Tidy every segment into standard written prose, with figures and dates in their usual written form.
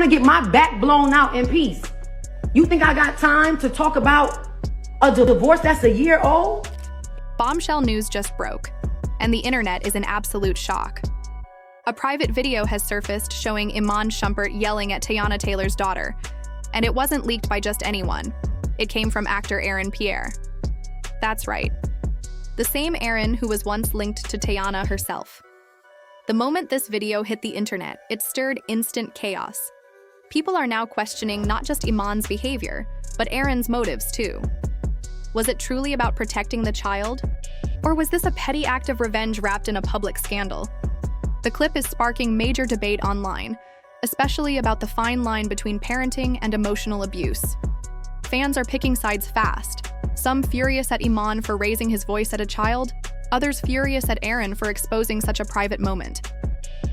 to get my back blown out in peace. You think I got time to talk about a divorce that's a year old? Bombshell news just broke, and the internet is in absolute shock. A private video has surfaced showing Iman Shumpert yelling at Teyana Taylor's daughter, and it wasn't leaked by just anyone. It came from actor Aaron Pierre. That's right, the same Aaron who was once linked to Teyana herself. The moment this video hit the internet, it stirred instant chaos. People are now questioning not just Iman's behavior, but Aaron's motives too. Was it truly about protecting the child? Or was this a petty act of revenge wrapped in a public scandal? The clip is sparking major debate online, especially about the fine line between parenting and emotional abuse. Fans are picking sides fast, some furious at Iman for raising his voice at a child, others furious at Aaron for exposing such a private moment.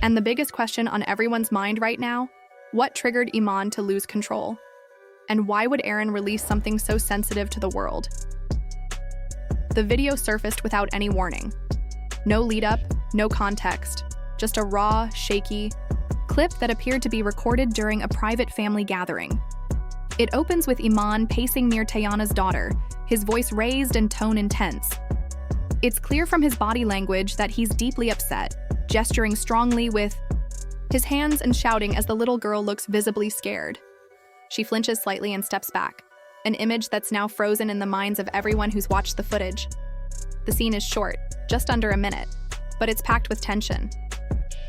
And the biggest question on everyone's mind right now, what triggered Iman to lose control? And why would Aaron release something so sensitive to the world? The video surfaced without any warning. No lead-up, no context, just a raw, shaky clip that appeared to be recorded during a private family gathering. It opens with Iman pacing near Teyana's daughter, his voice raised and tone intense. It's clear from his body language that he's deeply upset, gesturing strongly with his hands and shouting as the little girl looks visibly scared. She flinches slightly and steps back, an image that's now frozen in the minds of everyone who's watched the footage. The scene is short, just under a minute, but it's packed with tension.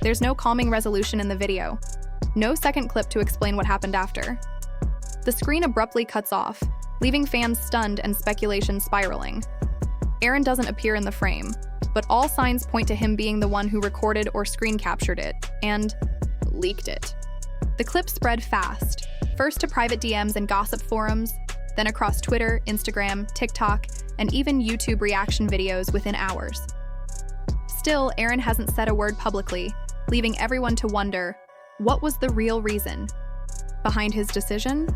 There's no calming resolution in the video, no second clip to explain what happened after. The screen abruptly cuts off, leaving fans stunned and speculation spiraling. Aaron doesn't appear in the frame, but all signs point to him being the one who recorded or screen captured it and leaked it. The clip spread fast, first to private DMs and gossip forums, then across Twitter, Instagram, TikTok, and even YouTube reaction videos within hours. Still, Aaron hasn't said a word publicly, leaving everyone to wonder, what was the real reason behind his decision?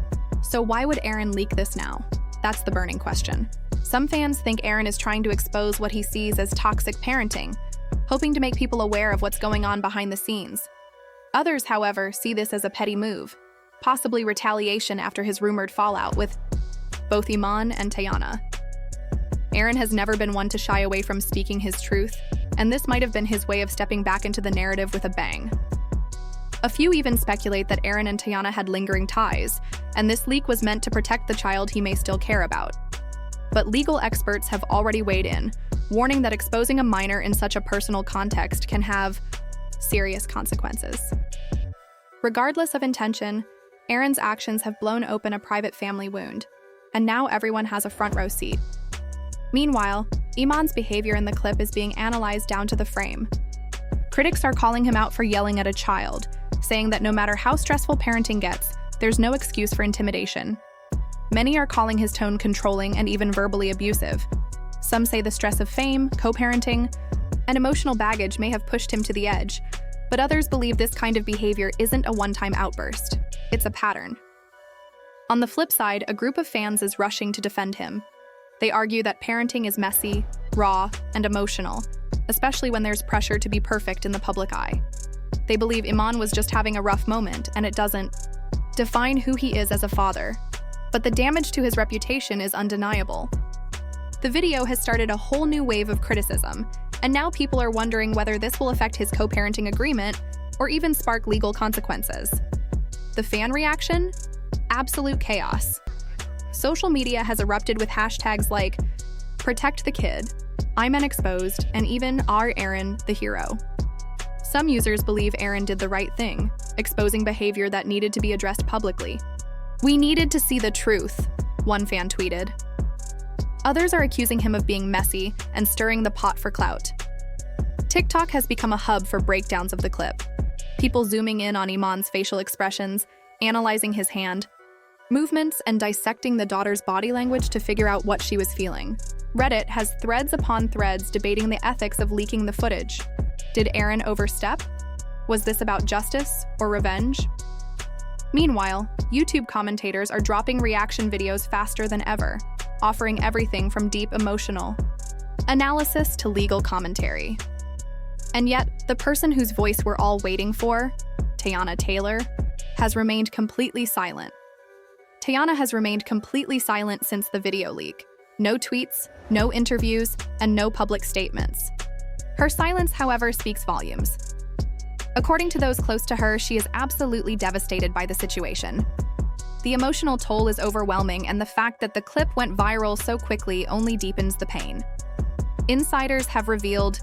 So why would Aaron leak this now? That's the burning question. Some fans think Aaron is trying to expose what he sees as toxic parenting, hoping to make people aware of what's going on behind the scenes. Others, however, see this as a petty move, possibly retaliation after his rumored fallout with both Iman and Teyana. Aaron has never been one to shy away from speaking his truth, and this might have been his way of stepping back into the narrative with a bang. A few even speculate that Aaron and Teyana had lingering ties, and this leak was meant to protect the child he may still care about. But legal experts have already weighed in, warning that exposing a minor in such a personal context can have serious consequences. Regardless of intention, Aaron's actions have blown open a private family wound, and now everyone has a front row seat. Meanwhile, Iman's behavior in the clip is being analyzed down to the frame. Critics are calling him out for yelling at a child, saying that no matter how stressful parenting gets, there's no excuse for intimidation. Many are calling his tone controlling and even verbally abusive. Some say the stress of fame, co-parenting, and emotional baggage may have pushed him to the edge, but others believe this kind of behavior isn't a one-time outburst. It's a pattern. On the flip side, a group of fans is rushing to defend him. They argue that parenting is messy, raw, and emotional, especially when there's pressure to be perfect in the public eye. They believe Iman was just having a rough moment, and it doesn't define who he is as a father. But the damage to his reputation is undeniable. The video has started a whole new wave of criticism, and now people are wondering whether this will affect his co-parenting agreement or even spark legal consequences. The fan reaction? Absolute chaos. Social media has erupted with hashtags like Protect the Kid, Iman Exposed, and even Our Aaron the Hero. Some users believe Aaron did the right thing, exposing behavior that needed to be addressed publicly. "We needed to see the truth," one fan tweeted. Others are accusing him of being messy and stirring the pot for clout. TikTok has become a hub for breakdowns of the clip. People zooming in on Iman's facial expressions, analyzing his hand movements, and dissecting the daughter's body language to figure out what she was feeling. Reddit has threads upon threads debating the ethics of leaking the footage. Did Aaron overstep? Was this about justice or revenge? Meanwhile, YouTube commentators are dropping reaction videos faster than ever, offering everything from deep emotional analysis to legal commentary. And yet, the person whose voice we're all waiting for, Teyana Taylor, has remained completely silent. Teyana has remained completely silent since the video leak. No tweets, no interviews, and no public statements. Her silence, however, speaks volumes. According to those close to her, she is absolutely devastated by the situation. The emotional toll is overwhelming, and the fact that the clip went viral so quickly only deepens the pain. Insiders have revealed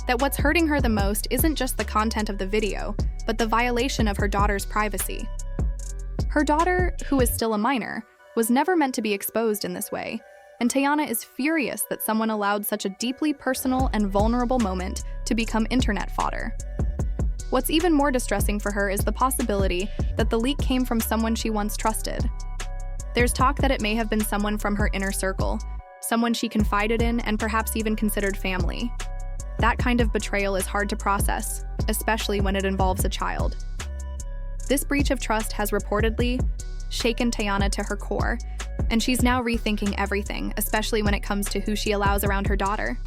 that what's hurting her the most isn't just the content of the video, but the violation of her daughter's privacy. Her daughter, who is still a minor, was never meant to be exposed in this way, and Teyana is furious that someone allowed such a deeply personal and vulnerable moment to become internet fodder. What's even more distressing for her is the possibility that the leak came from someone she once trusted. There's talk that it may have been someone from her inner circle, someone she confided in and perhaps even considered family. That kind of betrayal is hard to process, especially when it involves a child. This breach of trust has reportedly shaken Teyana to her core, and she's now rethinking everything, especially when it comes to who she allows around her daughter.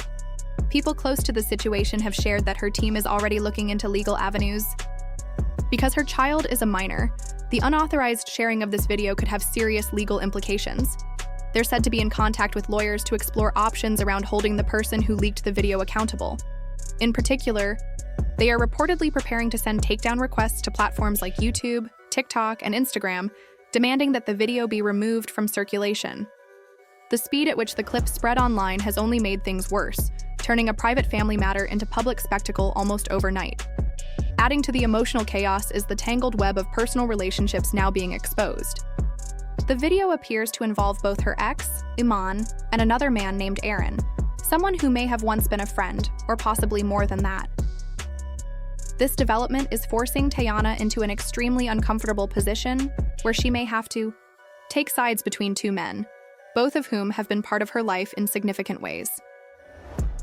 People close to the situation have shared that her team is already looking into legal avenues. Because her child is a minor, the unauthorized sharing of this video could have serious legal implications. They're said to be in contact with lawyers to explore options around holding the person who leaked the video accountable. In particular, they are reportedly preparing to send takedown requests to platforms like YouTube, TikTok, and Instagram, demanding that the video be removed from circulation. The speed at which the clip spread online has only made things worse, turning a private family matter into public spectacle almost overnight. Adding to the emotional chaos is the tangled web of personal relationships now being exposed. The video appears to involve both her ex, Iman, and another man named Aaron, someone who may have once been a friend, or possibly more than that. This development is forcing Teyana into an extremely uncomfortable position where she may have to take sides between two men, both of whom have been part of her life in significant ways.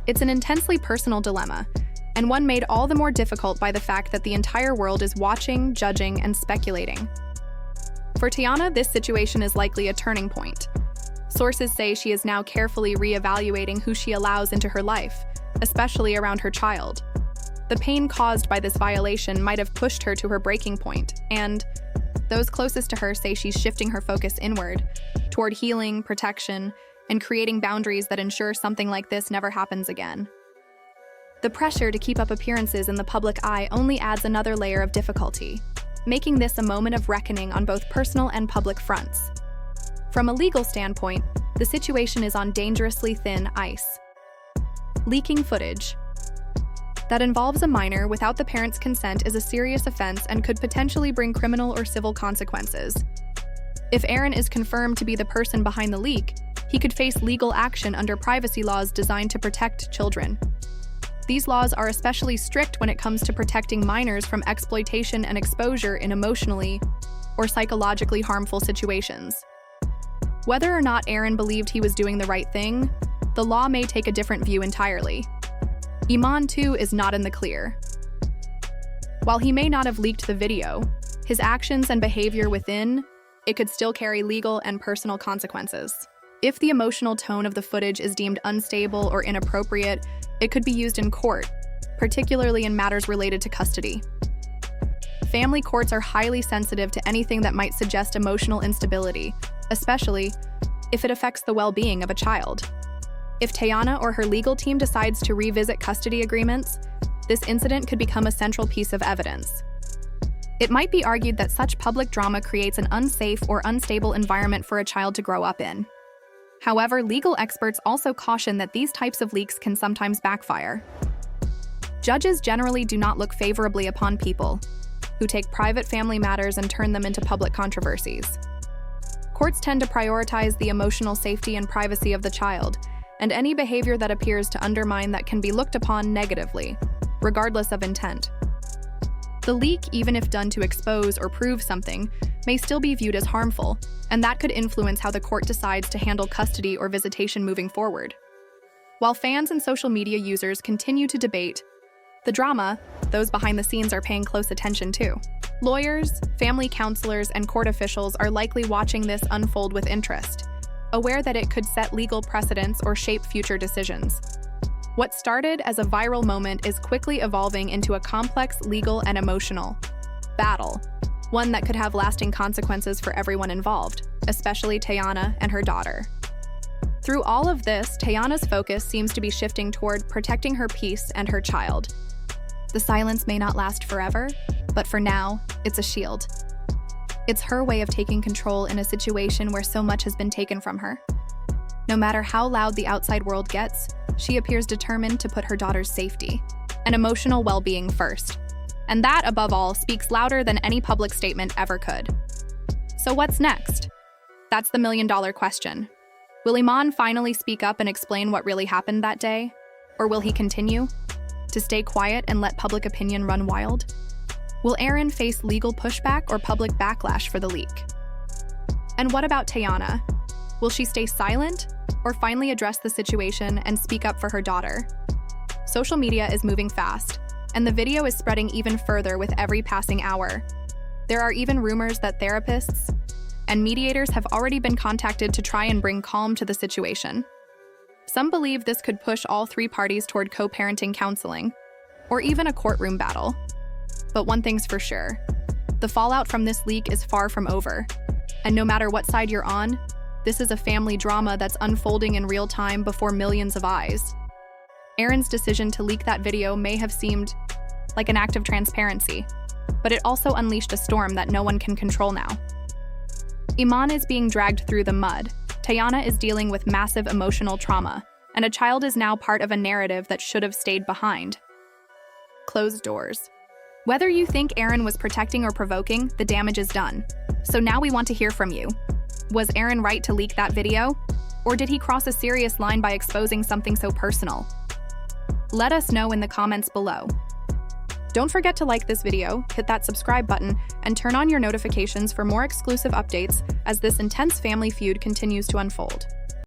It's an intensely personal dilemma, and one made all the more difficult by the fact that the entire world is watching, judging, and speculating. For Teyana, this situation is likely a turning point. Sources say she is now carefully re-evaluating who she allows into her life, especially around her child. The pain caused by this violation might have pushed her to her breaking point, and those closest to her say she's shifting her focus inward, toward healing, protection, and creating boundaries that ensure something like this never happens again. The pressure to keep up appearances in the public eye only adds another layer of difficulty, making this a moment of reckoning on both personal and public fronts. From a legal standpoint, the situation is on dangerously thin ice. Leaking footage that involves a minor without the parent's consent is a serious offense and could potentially bring criminal or civil consequences. If Aaron is confirmed to be the person behind the leak, he could face legal action under privacy laws designed to protect children. These laws are especially strict when it comes to protecting minors from exploitation and exposure in emotionally or psychologically harmful situations. Whether or not Aaron believed he was doing the right thing, the law may take a different view entirely. Iman, too, is not in the clear. While he may not have leaked the video, his actions and behavior within it could still carry legal and personal consequences. If the emotional tone of the footage is deemed unstable or inappropriate, it could be used in court, particularly in matters related to custody. Family courts are highly sensitive to anything that might suggest emotional instability, especially if it affects the well-being of a child. If Teyana or her legal team decides to revisit custody agreements, this incident could become a central piece of evidence. It might be argued that such public drama creates an unsafe or unstable environment for a child to grow up in. However, legal experts also caution that these types of leaks can sometimes backfire. Judges generally do not look favorably upon people who take private family matters and turn them into public controversies. Courts tend to prioritize the emotional safety and privacy of the child, and any behavior that appears to undermine that can be looked upon negatively, regardless of intent. The leak, even if done to expose or prove something, may still be viewed as harmful, and that could influence how the court decides to handle custody or visitation moving forward. While fans and social media users continue to debate the drama, those behind the scenes are paying close attention too. Lawyers, family counselors, and court officials are likely watching this unfold with interest, aware that it could set legal precedents or shape future decisions. What started as a viral moment is quickly evolving into a complex legal and emotional battle, one that could have lasting consequences for everyone involved, especially Teyana and her daughter. Through all of this, Teyana's focus seems to be shifting toward protecting her peace and her child. The silence may not last forever, but for now, it's a shield. It's her way of taking control in a situation where so much has been taken from her. No matter how loud the outside world gets, she appears determined to put her daughter's safety and emotional well-being first. And that, above all, speaks louder than any public statement ever could. So what's next? That's the million-dollar question. Will Iman finally speak up and explain what really happened that day? Or will he continue to stay quiet and let public opinion run wild? Will Aaron face legal pushback or public backlash for the leak? And what about Teyana? Will she stay silent or finally address the situation and speak up for her daughter? Social media is moving fast, and the video is spreading even further with every passing hour. There are even rumors that therapists and mediators have already been contacted to try and bring calm to the situation. Some believe this could push all three parties toward co-parenting counseling, or even a courtroom battle. But one thing's for sure, the fallout from this leak is far from over. And no matter what side you're on, this is a family drama that's unfolding in real time before millions of eyes. Aaron's decision to leak that video may have seemed like an act of transparency, but it also unleashed a storm that no one can control now. Iman is being dragged through the mud. Teyana is dealing with massive emotional trauma, and a child is now part of a narrative that should have stayed behind. Closed doors. Whether you think Aaron was protecting or provoking, the damage is done. So now we want to hear from you. Was Aaron right to leak that video? Or did he cross a serious line by exposing something so personal? Let us know in the comments below. Don't forget to like this video, hit that subscribe button, and turn on your notifications for more exclusive updates as this intense family feud continues to unfold.